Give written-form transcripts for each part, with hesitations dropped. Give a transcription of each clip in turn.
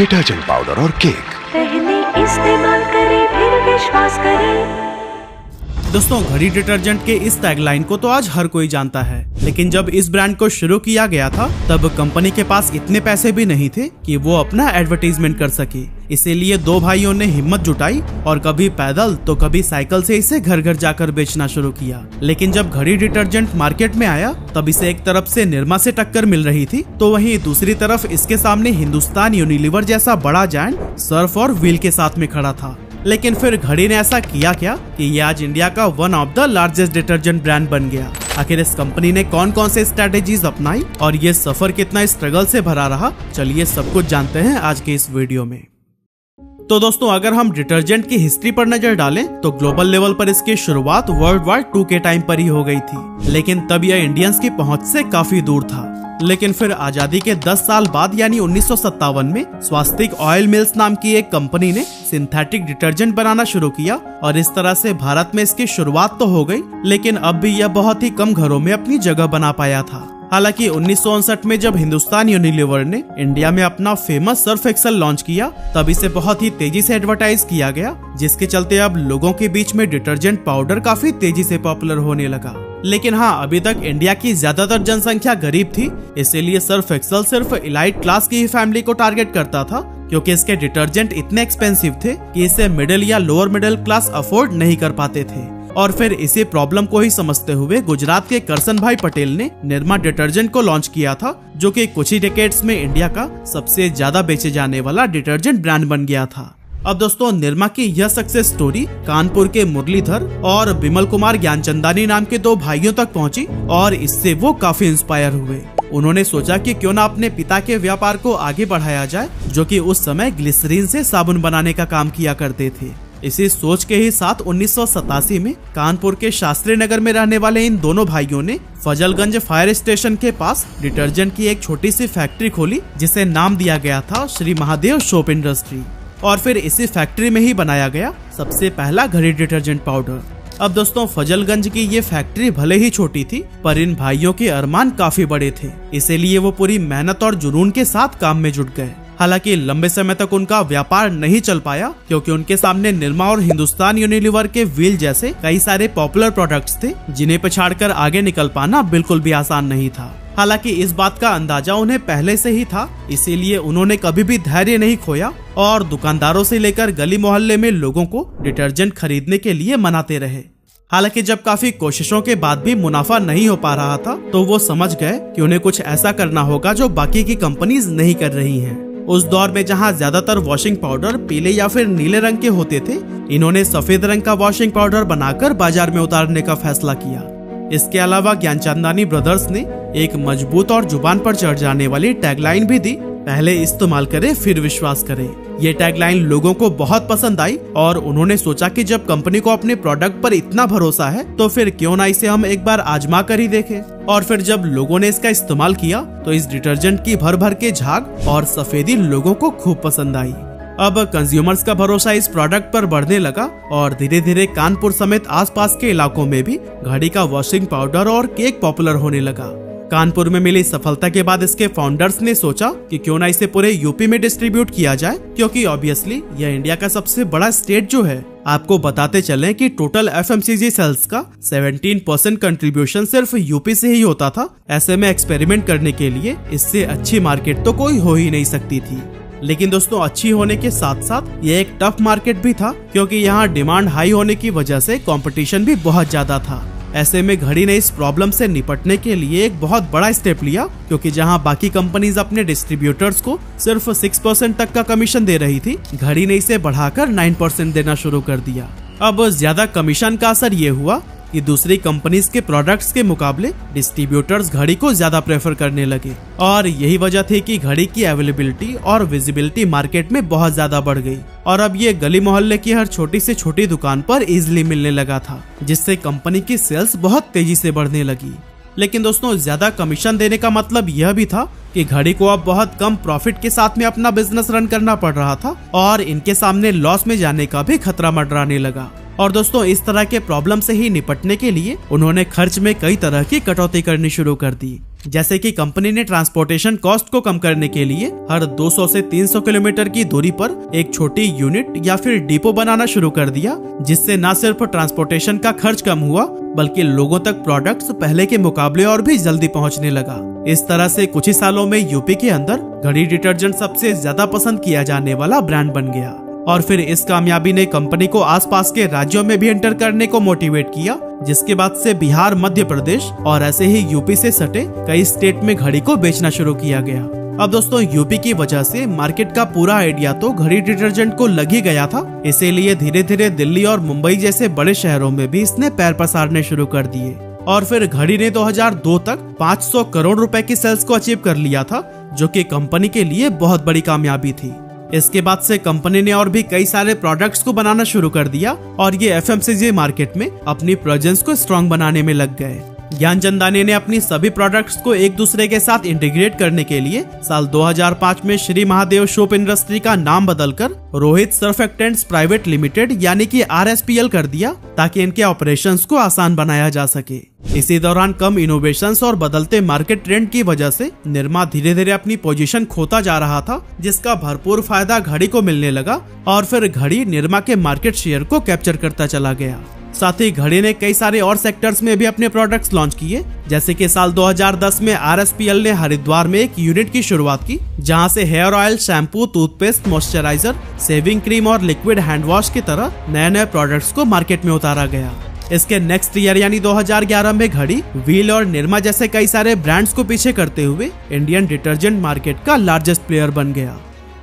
Detergent powder और cake. पहले इस्तेमाल करें फिर विश्वास करें। दोस्तों, घड़ी डिटर्जेंट के इस टैगलाइन को तो आज हर कोई जानता है, लेकिन जब इस ब्रांड को शुरू किया गया था तब कंपनी के पास इतने पैसे भी नहीं थे कि वो अपना एडवर्टीजमेंट कर सके। इसीलिए दो भाइयों ने हिम्मत जुटाई और कभी पैदल तो कभी साइकिल से इसे घर घर जाकर बेचना शुरू किया। लेकिन जब घड़ी डिटर्जेंट मार्केट में आया तब इसे एक तरफ से निरमा से टक्कर मिल रही थी, तो वहीं दूसरी तरफ इसके सामने हिंदुस्तान यूनिलीवर जैसा बड़ा जायंट सर्फ और व्हील के साथ में खड़ा था। लेकिन फिर घड़ी ने ऐसा किया क्या कि ये आज इंडिया का one of the largest detergent brand बन गया। आखिर इस कंपनी ने कौन कौन से स्ट्रेटेजीज अपनाई और ये सफर कितना स्ट्रगल से भरा रहा, चलिए सब कुछ जानते हैं आज के इस वीडियो में। तो दोस्तों, अगर हम डिटर्जेंट की हिस्ट्री पर नजर डालें तो ग्लोबल लेवल पर इसकी शुरुआत वर्ल्ड वॉर 2 के टाइम पर ही हो गई थी, लेकिन तब यह इंडियंस की पहुंच से काफी दूर था। लेकिन फिर आजादी के 10 साल बाद यानी 1957 में स्वास्तिक ऑयल मिल्स नाम की एक कंपनी ने सिंथेटिक डिटर्जेंट बनाना शुरू किया और इस तरह से भारत में इसकी शुरुआत तो हो गई, लेकिन अब भी यह बहुत ही कम घरों में अपनी जगह बना पाया था। हालांकि 1959 में जब हिंदुस्तान यूनिलीवर ने इंडिया में अपना फेमस सर्फ एक्सेल लॉन्च किया तब इसे बहुत ही तेजी से एडवर्टाइज किया गया, जिसके चलते अब लोगों के बीच में डिटर्जेंट पाउडर काफी तेजी से पॉपुलर होने लगा। लेकिन हाँ, अभी तक इंडिया की ज्यादातर जनसंख्या गरीब थी, इसीलिए सर्फ एक्सेल सिर्फ इलाइट क्लास की ही फैमिली को टारगेट करता था, क्योंकि इसके डिटर्जेंट इतने एक्सपेंसिव थे कि इसे मिडिल या लोअर मिडिल क्लास अफोर्ड नहीं कर पाते थे। और फिर इसी प्रॉब्लम को ही समझते हुए गुजरात के करसन भाई पटेल ने निरमा डिटर्जेंट को लॉन्च किया था, जो कि कुछ ही डिकेड्स में इंडिया का सबसे ज्यादा बेचे जाने वाला डिटर्जेंट ब्रांड बन गया था। अब दोस्तों, निरमा की यह सक्सेस स्टोरी कानपुर के मुरलीधर और बिमल कुमार ज्ञानचंदानी नाम के दो भाइयों तक पहुंची और इससे वो काफी इंस्पायर हुए। उन्होंने सोचा कि क्यों ना अपने पिता के व्यापार को आगे बढ़ाया जाए, जो कि उस समय ग्लिसरीन से साबुन बनाने का काम किया करते थे। इसी सोच के ही साथ 1987 में कानपुर के शास्त्री नगर में रहने वाले इन दोनों भाइयों ने फजलगंज फायर स्टेशन के पास डिटर्जेंट की एक छोटी सी फैक्ट्री खोली, जिसे नाम दिया गया था श्री महादेव सोप इंडस्ट्री। और फिर इसी फैक्ट्री में ही बनाया गया सबसे पहला घड़ी डिटर्जेंट पाउडर। अब दोस्तों, फजलगंज की ये फैक्ट्री भले ही छोटी थी, पर इन भाइयों के अरमान काफी बड़े थे, इसीलिए वो पूरी मेहनत और जुनून के साथ काम में जुट गए। हालांकि लंबे समय तक उनका व्यापार नहीं चल पाया, क्योंकि उनके सामने निरमा और हिंदुस्तान यूनिलीवर के व्हील जैसे कई सारे पॉपुलर प्रोडक्ट्स थे, जिन्हें पछाड़कर आगे निकल पाना बिल्कुल भी आसान नहीं था। हालांकि इस बात का अंदाजा उन्हें पहले से ही था, इसीलिए उन्होंने कभी भी धैर्य नहीं खोया और दुकानदारों से लेकर गली मोहल्ले में लोगों को डिटर्जेंट खरीदने के लिए मनाते रहे। हालांकि जब काफी कोशिशों के बाद भी मुनाफा नहीं हो पा रहा था, तो वो समझ गए कि उन्हें कुछ ऐसा करना होगा जो बाकी की कंपनीज नहीं कर रही हैं। उस दौर में जहां ज्यादातर वॉशिंग पाउडर पीले या फिर नीले रंग के होते थे, इन्होंने सफेद रंग का वॉशिंग पाउडर बनाकर बाजार में उतारने का फैसला किया। इसके अलावा ज्ञानचंदानी ब्रदर्स ने एक मजबूत और जुबान पर चढ़ जाने वाली टैगलाइन भी दी, पहले इस्तेमाल करें फिर विश्वास करें। ये टैगलाइन लोगों को बहुत पसंद आई और उन्होंने सोचा कि जब कंपनी को अपने प्रोडक्ट पर इतना भरोसा है तो फिर क्यों ना इसे हम एक बार आजमा कर ही देखें। और फिर जब लोगों ने इसका इस्तेमाल किया तो इस डिटर्जेंट की भर भर के झाग और सफेदी लोगों को खूब पसंद आई। अब कंज्यूमर्स का भरोसा इस प्रोडक्ट पर बढ़ने लगा और धीरे धीरे कानपुर समेत आसपास के इलाकों में भी घड़ी का वॉशिंग पाउडर और केक पॉपुलर होने लगा। कानपुर में मिली सफलता के बाद इसके फाउंडर्स ने सोचा कि क्यों ना इसे पूरे यूपी में डिस्ट्रीब्यूट किया जाए, क्योंकि ऑब्वियसली यह इंडिया का सबसे बड़ा स्टेट जो है। आपको बताते चलें कि टोटल एफएमसीजी सेल्स का 17% कंट्रीब्यूशन सिर्फ यूपी से ही होता था। ऐसे में एक्सपेरिमेंट करने के लिए इससे अच्छी मार्केट तो कोई हो ही नहीं सकती थी। लेकिन दोस्तों, अच्छी होने के साथ साथ ये एक टफ मार्केट भी था, क्योंकि यहाँ डिमांड हाई होने की वजह से कंपटीशन भी बहुत ज्यादा था। ऐसे में घड़ी ने इस प्रॉब्लम से निपटने के लिए एक बहुत बड़ा स्टेप लिया, क्योंकि जहां बाकी कंपनीज अपने डिस्ट्रीब्यूटर्स को सिर्फ 6% तक का कमीशन दे रही थी, घड़ी ने इसे बढ़ाकर 9% देना शुरू कर दिया। अब ज्यादा कमीशन का असर ये हुआ कि दूसरी कंपनीज के प्रोडक्ट्स के मुकाबले डिस्ट्रीब्यूटर्स घड़ी को ज्यादा प्रेफर करने लगे, और यही वजह थी कि घड़ी की अवेलेबिलिटी और विजिबिलिटी मार्केट में बहुत ज्यादा बढ़ गई और अब ये गली मोहल्ले की हर छोटी से छोटी दुकान पर इजीली मिलने लगा था, जिससे कंपनी की सेल्स बहुत तेजी से बढ़ने लगी। लेकिन दोस्तों, ज्यादा कमीशन देने का मतलब यह भी था कि घड़ी को अब बहुत कम प्रॉफिट के साथ में अपना बिजनेस रन करना पड़ रहा था और इनके सामने लॉस में जाने का भी खतरा मंडराने लगा। और दोस्तों, इस तरह के प्रॉब्लम से ही निपटने के लिए उन्होंने खर्च में कई तरह की कटौती करनी शुरू कर दी। जैसे कि कंपनी ने ट्रांसपोर्टेशन कॉस्ट को कम करने के लिए हर 200 से 300 किलोमीटर की दूरी पर एक छोटी यूनिट या फिर डिपो बनाना शुरू कर दिया, जिससे न सिर्फ ट्रांसपोर्टेशन का खर्च कम हुआ बल्कि लोगों तक प्रोडक्ट्स पहले के मुकाबले और भी जल्दी पहुंचने लगा। इस तरह से कुछ ही सालों में यूपी के अंदर घड़ी डिटर्जेंट सबसे ज्यादा पसंद किया जाने वाला ब्रांड बन गया। और फिर इस कामयाबी ने कंपनी को आसपास के राज्यों में भी एंटर करने को मोटिवेट किया, जिसके बाद से बिहार, मध्य प्रदेश और ऐसे ही यूपी से सटे कई स्टेट में घड़ी को बेचना शुरू किया गया। अब दोस्तों, यूपी की वजह से मार्केट का पूरा आइडिया तो घड़ी डिटर्जेंट को लग ही गया था, इसीलिए धीरे धीरे दिल्ली और मुंबई जैसे बड़े शहरों में भी इसने पैर पसारने शुरू कर दिए। और फिर घड़ी ने 2002 तक 500 करोड़ रुपए की सेल्स को अचीव कर लिया था, जो कि कंपनी के लिए बहुत बड़ी कामयाबी थी। इसके बाद से कंपनी ने और भी कई सारे प्रोडक्ट्स को बनाना शुरू कर दिया और ये एफएमसीजी मार्केट में अपनी प्रेजेंस को स्ट्रॉन्ग बनाने में लग गए। ज्ञानचंदानी ने अपनी सभी प्रोडक्ट्स को एक दूसरे के साथ इंटीग्रेट करने के लिए साल 2005 में श्री महादेव सोप इंडस्ट्री का नाम बदलकर रोहित सर्फेक्टेंट्स प्राइवेट लिमिटेड यानी कि RSPL कर दिया, ताकि इनके ऑपरेशंस को आसान बनाया जा सके। इसी दौरान कम इनोवेशंस और बदलते मार्केट ट्रेंड की वजह से निरमा धीरे धीरे अपनी पोजीशन खोता जा रहा था, जिसका भरपूर फायदा घड़ी को मिलने लगा और फिर घड़ी निरमा के मार्केट शेयर को कैप्चर करता चला गया। साथ ही घड़ी ने कई सारे और सेक्टर्स में भी अपने प्रोडक्ट्स लॉन्च किए, जैसे कि साल 2010 में RSPL ने हरिद्वार में एक यूनिट की शुरुआत की, जहां से hair oil, shampoo, toothpaste, moisturiser, shaving cream और लिक्विड हैंड वॉश की तरह नए नए प्रोडक्ट्स को मार्केट में उतारा गया। इसके नेक्स्ट ईयर यानी 2011 में घड़ी, व्हील और निरमा जैसे कई सारे ब्रांड्स को पीछे करते हुए इंडियन डिटर्जेंट मार्केट का लार्जेस्ट प्लेयर बन गया।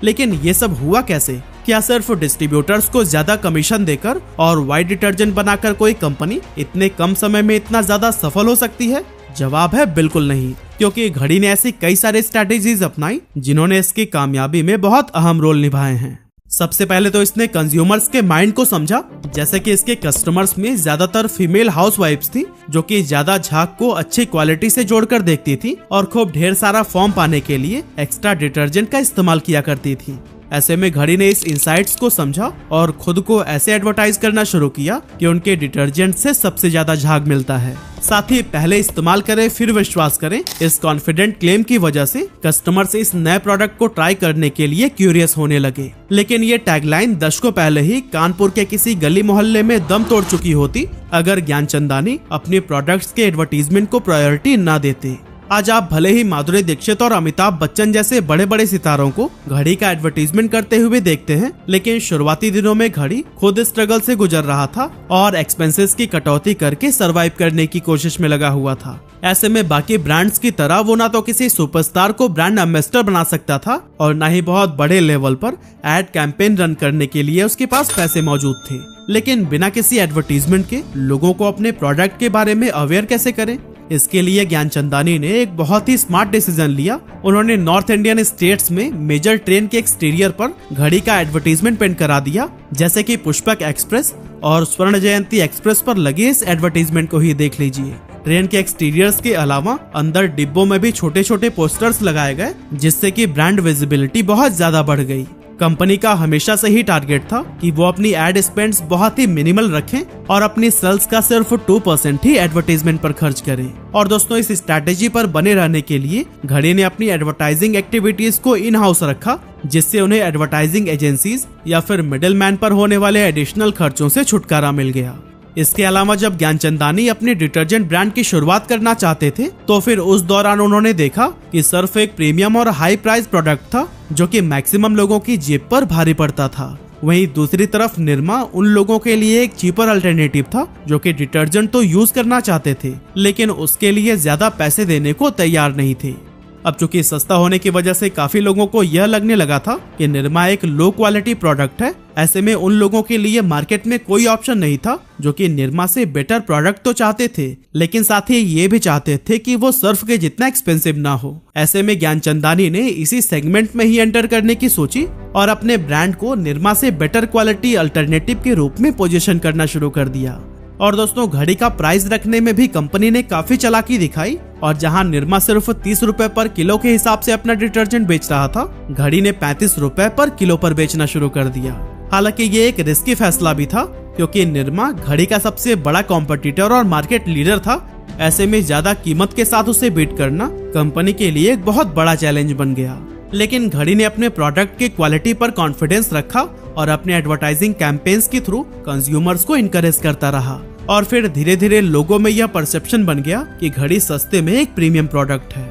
लेकिन ये सब हुआ कैसे? क्या सिर्फ डिस्ट्रीब्यूटर्स को ज्यादा कमीशन देकर और व्हाइट डिटर्जेंट बनाकर कोई कंपनी इतने कम समय में इतना ज्यादा सफल हो सकती है? जवाब है बिल्कुल नहीं, क्योंकि घड़ी ने ऐसी कई सारे स्ट्रैटेजीज अपनाई जिन्होंने इसकी कामयाबी में बहुत अहम रोल निभाए हैं। सबसे पहले तो इसने कंज्यूमर्स के माइंड को समझा, जैसे कि इसके कस्टमर्स में ज्यादातर फीमेल हाउसवाइफ्स थी, जो कि ज्यादा झाग को अच्छी क्वालिटी से जोड़कर देखती थी और खूब ढेर सारा फॉर्म पाने के लिए एक्स्ट्रा डिटर्जेंट का इस्तेमाल किया करती थी। ऐसे में घड़ी ने इस इंसाइट्स को समझा और खुद को ऐसे एडवर्टाइज करना शुरू किया कि उनके डिटर्जेंट से सबसे ज्यादा झाग मिलता है। साथ ही पहले इस्तेमाल करें फिर विश्वास करें, इस कॉन्फिडेंट क्लेम की वजह से कस्टमर्स इस नए प्रोडक्ट को ट्राई करने के लिए क्यूरियस होने लगे। लेकिन ये टैगलाइन दशकों पहले ही कानपुर के किसी गली मोहल्ले में दम तोड़ चुकी होती, अगर ज्ञानचंदानी अपने प्रोडक्ट्स के एडवर्टीजमेंट को प्रायोरिटी न देते। आज आप भले ही माधुरी दीक्षित और अमिताभ बच्चन जैसे बड़े बड़े सितारों को घड़ी का एडवर्टीजमेंट करते हुए देखते हैं, लेकिन शुरुआती दिनों में घड़ी खुद स्ट्रगल से गुजर रहा था और एक्सपेंसेस की कटौती करके सरवाइव करने की कोशिश में लगा हुआ था। ऐसे में बाकी ब्रांड्स की तरह वो ना तो किसी सुपरस्टार को ब्रांड एम्बेसडर बना सकता था और ना ही बहुत बड़े लेवल पर एड कैंपेन रन करने के लिए उसके पास पैसे मौजूद थे। लेकिन बिना किसी एडवर्टीजमेंट के लोगों को अपने प्रोडक्ट के बारे में अवेयर कैसे करें? इसके लिए ज्ञानचंदानी ने एक बहुत ही स्मार्ट डिसीजन लिया। उन्होंने नॉर्थ इंडियन स्टेट्स में मेजर ट्रेन के एक्सटीरियर पर घड़ी का एडवर्टीजमेंट पेंट करा दिया, जैसे कि पुष्पक एक्सप्रेस और स्वर्ण जयंती एक्सप्रेस पर लगे इस एडवर्टीजमेंट को ही देख लीजिए। ट्रेन के एक्सटीरियर्स के अलावा अंदर डिब्बों में भी छोटे छोटे पोस्टर्स लगाए गए, जिससे कि ब्रांड विजिबिलिटी बहुत ज्यादा बढ़ गई। कंपनी का हमेशा से ही टारगेट था कि वो अपनी एड स्पेंड्स बहुत ही मिनिमल रखें और अपनी सेल्स का सिर्फ 2% ही एडवर्टाइजमेंट पर खर्च करें। और दोस्तों, इस स्ट्रैटेजी पर बने रहने के लिए घड़ी ने अपनी एडवर्टाइजिंग एक्टिविटीज को इन हाउस रखा, जिससे उन्हें एडवर्टाइजिंग एजेंसीज या फिर मिडिलमैन पर होने वाले एडिशनल खर्चों से छुटकारा मिल गया। इसके अलावा जब ज्ञानचंदानी अपने डिटर्जेंट ब्रांड की शुरुआत करना चाहते थे, तो फिर उस दौरान उन्होंने देखा कि सर्फ एक प्रीमियम और हाई प्राइस प्रोडक्ट था, जो कि मैक्सिमम लोगों की जेब पर भारी पड़ता था। वहीं दूसरी तरफ निरमा उन लोगों के लिए एक चीपर अल्टरनेटिव था, जो कि डिटर्जेंट तो यूज करना चाहते थे, लेकिन उसके लिए ज्यादा पैसे देने को तैयार नहीं थे। अब चूंकि सस्ता होने की वजह से काफी लोगों को यह लगने लगा था कि निरमा एक लो क्वालिटी प्रोडक्ट है। ऐसे में उन लोगों के लिए मार्केट में कोई ऑप्शन नहीं था जो कि निरमा से बेटर प्रोडक्ट तो चाहते थे, लेकिन साथ ही ये भी चाहते थे कि वो सर्फ के जितना एक्सपेंसिव ना हो। ऐसे में ज्ञानचंदानी ने इसी सेगमेंट में ही एंटर करने की सोची और अपने ब्रांड को निरमा से बेटर क्वालिटी अल्टरनेटिव के रूप में पोजीशन करना शुरू कर दिया। और दोस्तों, घड़ी का प्राइस रखने में भी कंपनी ने काफी चालाकी दिखाई और जहां निरमा सिर्फ 30 रुपए पर किलो के हिसाब से अपना डिटर्जेंट बेच रहा था, घड़ी ने 35 रुपए पर किलो पर बेचना शुरू कर दिया। हालांकि ये एक रिस्की फैसला भी था, क्योंकि निरमा घड़ी का सबसे बड़ा कॉम्पिटिटर और मार्केट लीडर था, ऐसे में ज्यादा कीमत के साथ उसे बीट करना कंपनी के लिए एक बहुत बड़ा चैलेंज बन गया। लेकिन घड़ी ने अपने प्रोडक्ट की क्वालिटी पर कॉन्फिडेंस रखा और अपने एडवर्टाइजिंग कैंपेन्स के थ्रू कंज्यूमर्स को इनकरेज करता रहा। और फिर धीरे धीरे लोगों में यह परसेप्शन बन गया कि घड़ी सस्ते में एक प्रीमियम प्रोडक्ट है।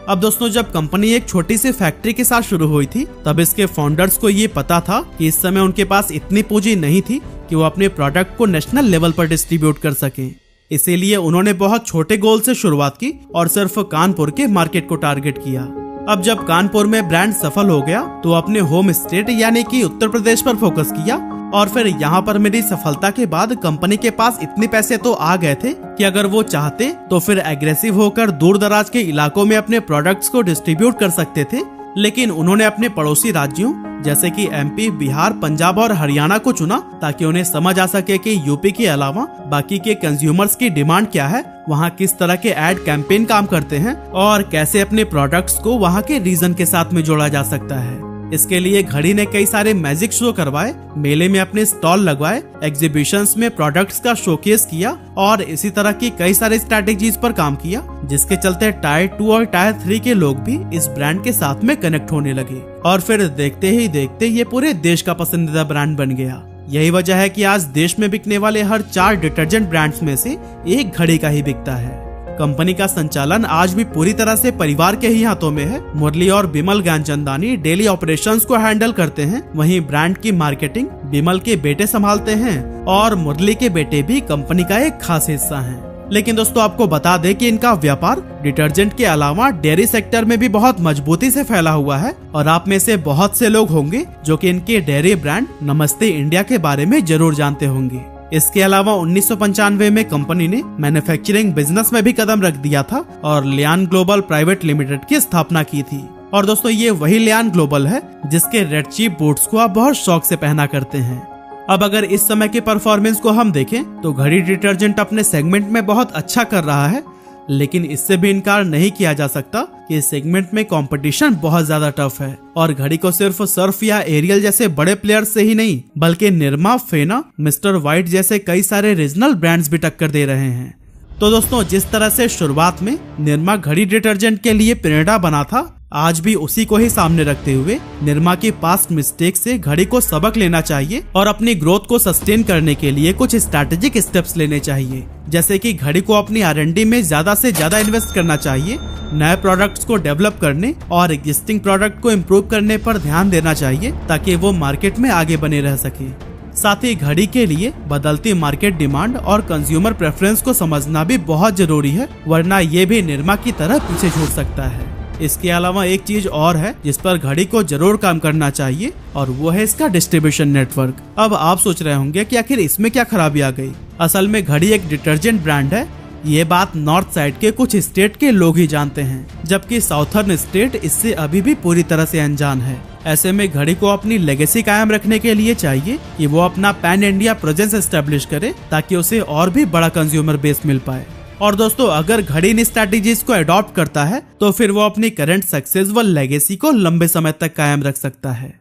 अब दोस्तों, जब कंपनी एक छोटी सी फैक्ट्री के साथ शुरू हुई थी, तब इसके फाउंडर्स को ये पता था कि इस समय उनके पास इतनी पूंजी नहीं थी कि वो अपने प्रोडक्ट को नेशनल लेवल पर डिस्ट्रीब्यूट कर सकें। इसीलिए उन्होंने बहुत छोटे गोल से शुरुआत की और सिर्फ कानपुर के मार्केट को टारगेट किया। अब जब कानपुर में ब्रांड सफल हो गया तो अपने होम स्टेट यानी कि उत्तर प्रदेश पर फोकस किया। और फिर यहाँ पर मेरी सफलता के बाद कंपनी के पास इतने पैसे तो आ गए थे कि अगर वो चाहते तो फिर एग्रेसिव होकर दूर दराज के इलाकों में अपने प्रोडक्ट्स को डिस्ट्रीब्यूट कर सकते थे। लेकिन उन्होंने अपने पड़ोसी राज्यों जैसे कि एमपी, बिहार, पंजाब और हरियाणा को चुना ताकि उन्हें समझ आ सके कि यूपी के अलावा बाकी के कंज्यूमर्स की डिमांड क्या है, वहाँ किस तरह के एड कैंपेन काम करते हैं और कैसे अपने प्रोडक्ट्स को वहाँ के रीजन के साथ में जोड़ा जा सकता है। इसके लिए घड़ी ने कई सारे मैजिक शो करवाए, मेले में अपने स्टॉल लगवाए, एग्जीबिशंस में प्रोडक्ट्स का शोकेस किया और इसी तरह की कई सारे स्ट्रैटेजीज पर काम किया, जिसके चलते टायर 2 और टायर 3 के लोग भी इस ब्रांड के साथ में कनेक्ट होने लगे। और फिर देखते ही देखते ये पूरे देश का पसंदीदा ब्रांड बन गया। यही वजह है कि आज देश में बिकने वाले हर 4 डिटर्जेंट ब्रांड्स में से एक घड़ी का ही बिकता है। कंपनी का संचालन आज भी पूरी तरह से परिवार के ही हाथों में है। मुरली और बिमल ज्ञानचंदानी डेली ऑपरेशंस को हैंडल करते हैं, वहीं ब्रांड की मार्केटिंग बिमल के बेटे संभालते हैं और मुरली के बेटे भी कंपनी का एक खास हिस्सा हैं। लेकिन दोस्तों, आपको बता दें कि इनका व्यापार डिटर्जेंट के अलावा डेयरी सेक्टर में भी बहुत मजबूती से फैला हुआ है और आप में से बहुत से लोग होंगे जो कि इनके डेयरी ब्रांड नमस्ते इंडिया के बारे में जरूर जानते होंगे। इसके अलावा 1995 में कंपनी ने मैन्युफैक्चरिंग बिजनेस में भी कदम रख दिया था और लियान ग्लोबल प्राइवेट लिमिटेड की स्थापना की थी। और दोस्तों, ये वही लियान ग्लोबल है जिसके रेड चीफ बूट्स को आप बहुत शौक से पहना करते हैं। अब अगर इस समय के परफॉर्मेंस को हम देखें तो घड़ी डिटर्जेंट अपने सेगमेंट में बहुत अच्छा कर रहा है, लेकिन इससे भी इनकार नहीं किया जा सकता कि इस सेगमेंट में कंपटीशन बहुत ज्यादा टफ है और घड़ी को सिर्फ सर्फ या एरियल जैसे बड़े प्लेयर्स से ही नहीं बल्कि निरमा, फेना, मिस्टर वाइट जैसे कई सारे रीजनल ब्रांड्स भी टक्कर दे रहे हैं। तो दोस्तों, जिस तरह से शुरुआत में निरमा घड़ी डिटर्जेंट के लिए प्रेरणा बना था, आज भी उसी को ही सामने रखते हुए निरमा की पास्ट मिस्टेक से घड़ी को सबक लेना चाहिए और अपनी ग्रोथ को सस्टेन करने के लिए कुछ स्ट्रैटेजिक स्टेप्स लेने चाहिए। जैसे कि घड़ी को अपनी R&D में ज्यादा से ज्यादा इन्वेस्ट करना चाहिए, नए प्रोडक्ट्स को डेवलप करने और एग्जिस्टिंग प्रोडक्ट को इम्प्रूव करने पर ध्यान देना चाहिए ताकि वो मार्केट में आगे बने रह सके। साथ ही घड़ी के लिए बदलती मार्केट डिमांड और कंज्यूमर प्रेफरेंस को समझना भी बहुत जरूरी है, वरना ये भी निरमा की तरह पीछे छूट सकता है। इसके अलावा एक चीज और है जिस पर घड़ी को जरूर काम करना चाहिए और वो है इसका डिस्ट्रीब्यूशन नेटवर्क। अब आप सोच रहे होंगे कि आखिर इसमें क्या खराबी आ गई। असल में घड़ी एक डिटर्जेंट ब्रांड है, ये बात नॉर्थ साइड के कुछ स्टेट के लोग ही जानते हैं, जबकि साउथर्न स्टेट इससे अभी भी पूरी तरह से अनजान है। ऐसे में घड़ी को अपनी लेगेसी कायम रखने के लिए चाहिए कि वो अपना पैन इंडिया प्रेजेंस एस्टेब्लिश करे ताकि उसे और भी बड़ा कंज्यूमर बेस मिल पाए। और दोस्तों, अगर घड़ी इन स्ट्रैटेजीज को अडॉप्ट करता है तो फिर वो अपनी करंट सक्सेस व लेगेसी को लंबे समय तक कायम रख सकता है।